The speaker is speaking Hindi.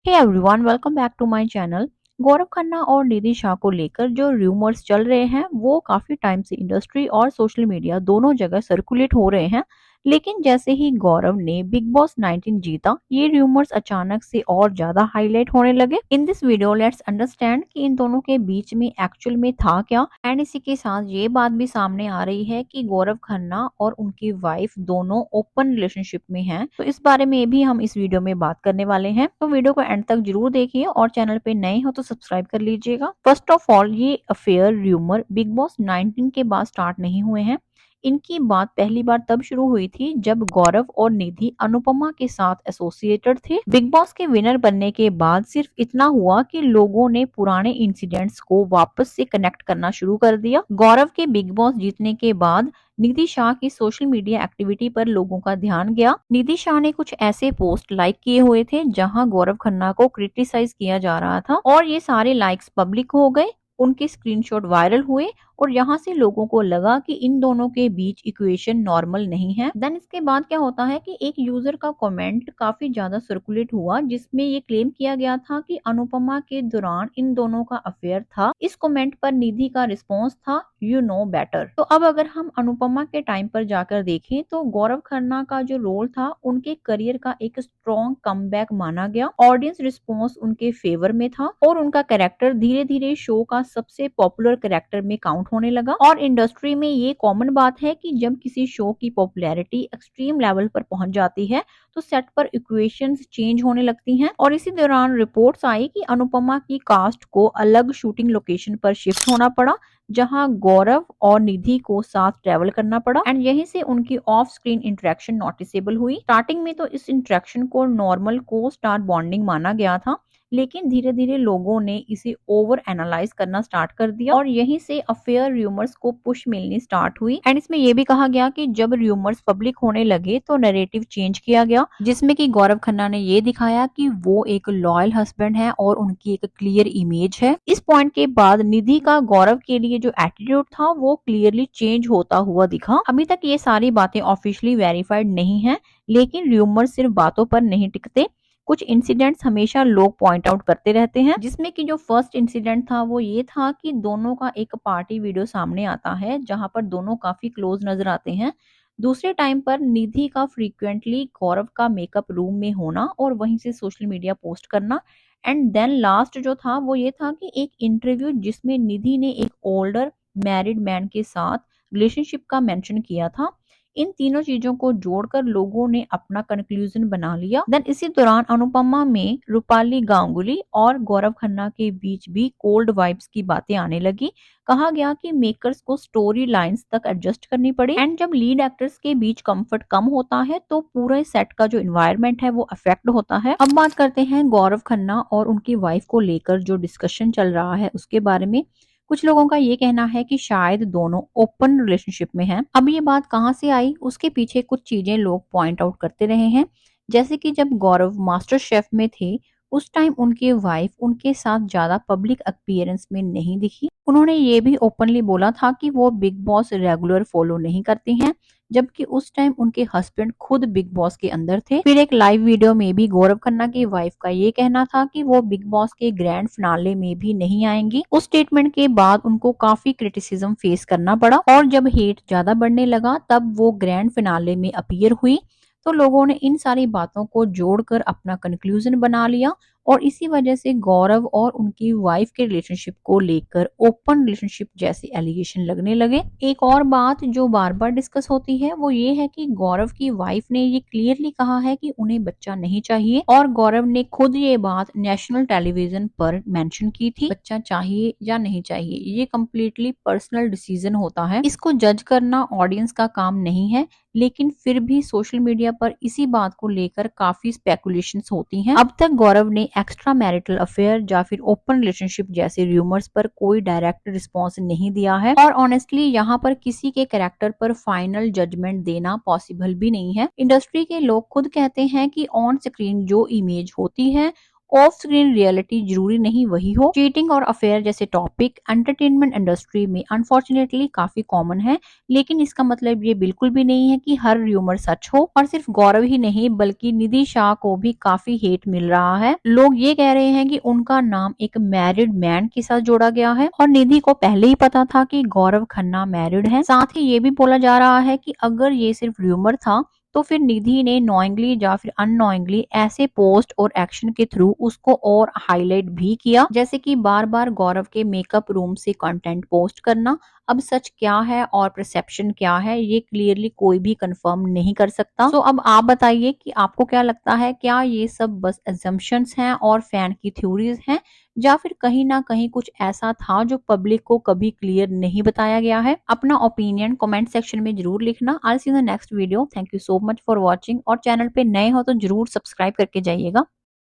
Hey everyone, welcome back to my channel. Gaurav Khanna और निधि शाह को लेकर जो रूमर्स चल रहे हैं वो काफी टाइम से इंडस्ट्री और सोशल मीडिया दोनों जगह सर्कुलेट हो रहे हैं। लेकिन जैसे ही गौरव ने बिग बॉस 19 जीता, ये रूमर्स अचानक से और ज्यादा हाईलाइट होने लगे। In this video let's understand कि इन दोनों के बीच में एक्चुअल में था क्या, एंड इसी के साथ ये बात भी सामने आ रही है कि गौरव खन्ना और उनकी वाइफ दोनों ओपन रिलेशनशिप में हैं। तो इस बारे में भी हम इस वीडियो में बात करने वाले हैं, तो वीडियो को एंड तक जरूर देखिए और चैनल पे नए हो तो सब्सक्राइब कर लीजिएगा। फर्स्ट ऑफ ऑल, ये अफेयर रूमर बिग बॉस 19 के बाद स्टार्ट नहीं हुए हैं। इनकी बात पहली बार तब शुरू हुई थी जब गौरव और निधि अनुपमा के साथ एसोसिएटेड थे। बिग बॉस के विनर बनने के बाद सिर्फ इतना हुआ कि लोगों ने पुराने इंसिडेंट्स को वापस से कनेक्ट करना शुरू कर दिया। गौरव के बिग बॉस जीतने के बाद निधि शाह की सोशल मीडिया एक्टिविटी पर लोगों का ध्यान गया। निधि शाह ने कुछ ऐसे पोस्ट लाइक किए हुए थे जहां गौरव खन्ना को क्रिटिसाइज किया जा रहा था, और ये सारे लाइक्स पब्लिक हो गए। उनके स्क्रीनशॉट वायरल हुए और यहाँ से लोगों को लगा कि इन दोनों के बीच इक्वेशन नॉर्मल नहीं है। देन इसके बाद क्या होता है कि एक यूजर का कमेंट काफी ज्यादा सर्कुलेट हुआ जिसमें ये क्लेम किया गया था कि अनुपमा के दौरान इन दोनों का अफेयर था। इस कमेंट पर निधि का रिस्पॉन्स था, यू नो बेटर। तो अब अगर हम अनुपमा के टाइम पर जाकर देखें तो गौरव खन्ना का जो रोल था उनके करियर का एक स्ट्रॉन्ग कमबैक माना गया। ऑडियंस रिस्पॉन्स उनके फेवर में था और उनका कैरेक्टर धीरे धीरे शो का सबसे पॉपुलर कैरेक्टर में काउंट होने लगा। और इंडस्ट्री में ये कॉमन बात है कि जब किसी शो की पॉपुलैरिटी एक्सट्रीम लेवल पर पहुंच जाती है तो सेट पर इक्वेशंस चेंज होने लगती हैं। और इसी दौरान रिपोर्ट्स आई कि अनुपमा की कास्ट को अलग शूटिंग लोकेशन पर शिफ्ट होना पड़ा, जहां गौरव और निधि को साथ ट्रेवल करना पड़ा, एंड यहीं से उनकी ऑफ स्क्रीन इंटरेक्शन नोटिसेबल हुई। स्टार्टिंग में तो इस इंटरेक्शन को नॉर्मल को स्टार बॉन्डिंग माना गया था, लेकिन धीरे धीरे लोगों ने इसे ओवर एनालाइज करना स्टार्ट कर दिया और यहीं से अफेयर रूमर्स को पुश मिलनी स्टार्ट हुई। एंड इसमें यह भी कहा गया कि जब रूमर्स पब्लिक होने लगे तो नैरेटिव चेंज किया गया, जिसमें कि गौरव खन्ना ने ये दिखाया कि वो एक लॉयल हस्बैंड है और उनकी एक क्लियर इमेज है। इस पॉइंट के बाद निधि का गौरव के लिए जो एटीट्यूड था वो क्लियरली चेंज होता हुआ दिखा। अभी तक ये सारी बातें ऑफिशियली वेरीफाइड नहीं है, लेकिन रूमर सिर्फ बातों पर नहीं टिकते। कुछ इंसिडेंट्स हमेशा लोग पॉइंट आउट करते रहते हैं, जिसमें कि जो फर्स्ट इंसिडेंट था वो ये था कि दोनों का एक पार्टी वीडियो सामने आता है जहां पर दोनों काफी क्लोज नजर आते हैं। दूसरे टाइम पर निधि का फ्रीक्वेंटली गौरव का मेकअप रूम में होना और वहीं से सोशल मीडिया पोस्ट करना। एंड देन लास्ट जो था वो ये था कि एक इंटरव्यू जिसमें निधि ने एक ओल्डर मैरिड मैन के साथ रिलेशनशिप का मेंशन किया था। इन तीनों चीजों को जोड़कर लोगों ने अपना कंक्लूजन बना लिया। देन इसी दौरान अनुपमा में रूपाली गांगुली और गौरव खन्ना के बीच भी कोल्ड वाइब्स की बातें आने लगी। कहा गया कि मेकर्स को स्टोरी लाइंस तक एडजस्ट करनी पड़ी, एंड जब लीड एक्टर्स के बीच कंफर्ट कम होता है तो पूरे सेट का जो इन्वायरमेंट है वो अफेक्ट होता है। अब बात करते हैं गौरव खन्ना और उनकी वाइफ को लेकर जो डिस्कशन चल रहा है उसके बारे में। कुछ लोगों का ये कहना है कि शायद दोनों ओपन रिलेशनशिप में हैं। अब ये बात कहाँ से आई, उसके पीछे कुछ चीजें लोग पॉइंट आउट करते रहे हैं। जैसे कि जब गौरव मास्टर शेफ में थे उस टाइम उनकी वाइफ उनके साथ ज्यादा पब्लिक अपीयरेंस में नहीं दिखी। उन्होंने ये भी ओपनली बोला था कि वो बिग बॉस रेगुलर फॉलो नहीं करती हैं, जबकि उस टाइम उनके हस्बैंड खुद बिग बॉस के अंदर थे। फिर एक लाइव वीडियो में भी गौरव खन्ना की वाइफ का ये कहना था कि वो बिग बॉस के ग्रैंड फिनाले में भी नहीं आएंगी। उस स्टेटमेंट के बाद उनको काफी क्रिटिसिज्म फेस करना पड़ा, और जब हेट ज्यादा बढ़ने लगा तब वो ग्रैंड फिनाले में अपीयर हुई। तो लोगों ने इन सारी बातों को जोड़कर अपना कंक्लूजन बना लिया, और इसी वजह से गौरव और उनकी वाइफ के रिलेशनशिप को लेकर ओपन रिलेशनशिप जैसे एलिगेशन लगने लगे। एक और बात जो बार बार डिस्कस होती है वो ये है कि गौरव की वाइफ ने ये क्लियरली कहा है कि उन्हें बच्चा नहीं चाहिए, और गौरव ने खुद ये बात नेशनल टेलीविजन पर मेंशन की थी। बच्चा चाहिए या नहीं चाहिए ये कम्प्लीटली पर्सनल डिसीजन होता है, इसको जज करना ऑडियंस का काम नहीं है। लेकिन फिर भी सोशल मीडिया पर इसी बात को लेकर काफी स्पेकुलेशंस होती हैं। अब तक गौरव ने एक्स्ट्रा मैरिटल अफेयर या फिर ओपन रिलेशनशिप जैसे रूमर्स पर कोई डायरेक्ट रिस्पॉन्स नहीं दिया है, और ऑनेस्टली यहाँ पर किसी के कैरेक्टर पर फाइनल जजमेंट देना पॉसिबल भी नहीं है। इंडस्ट्री के लोग खुद कहते हैं कि ऑन स्क्रीन जो इमेज होती है ऑफ स्क्रीन रियलिटी जरूरी नहीं वही हो। चीटिंग और अफेयर जैसे टॉपिक एंटरटेनमेंट इंडस्ट्री में अनफॉर्चुनेटली काफी कॉमन है, लेकिन इसका मतलब ये बिल्कुल भी नहीं है कि हर र्यूमर सच हो। और सिर्फ गौरव ही नहीं बल्कि निधि शाह को भी काफी हेट मिल रहा है। लोग ये कह रहे हैं कि उनका नाम एक मैरिड मैन के साथ जोड़ा गया है और निधि को पहले ही पता था कि गौरव खन्ना मैरिड है। साथ ही ये भी बोला जा रहा है कि अगर ये सिर्फ र्यूमर था तो फिर निधि ने नोइंगली या फिर अननोइंगली ऐसे पोस्ट और एक्शन के थ्रू उसको और हाईलाइट भी किया, जैसे कि बार बार गौरव के मेकअप रूम से कंटेंट पोस्ट करना। अब सच क्या है और परसेप्शन क्या है ये क्लियरली कोई भी कंफर्म नहीं कर सकता। तो अब आप बताइए कि आपको क्या लगता है, क्या ये सब बस एजम्पशंस हैं और फैन की थ्योरीज हैं, या फिर कहीं ना कहीं कुछ ऐसा था जो पब्लिक को कभी क्लियर नहीं बताया गया है। अपना ओपिनियन कमेंट सेक्शन में जरूर लिखना। I see in the next video. Thank you so much for watching. और चैनल पे नए हो तो जरूर सब्सक्राइब करके जाइएगा।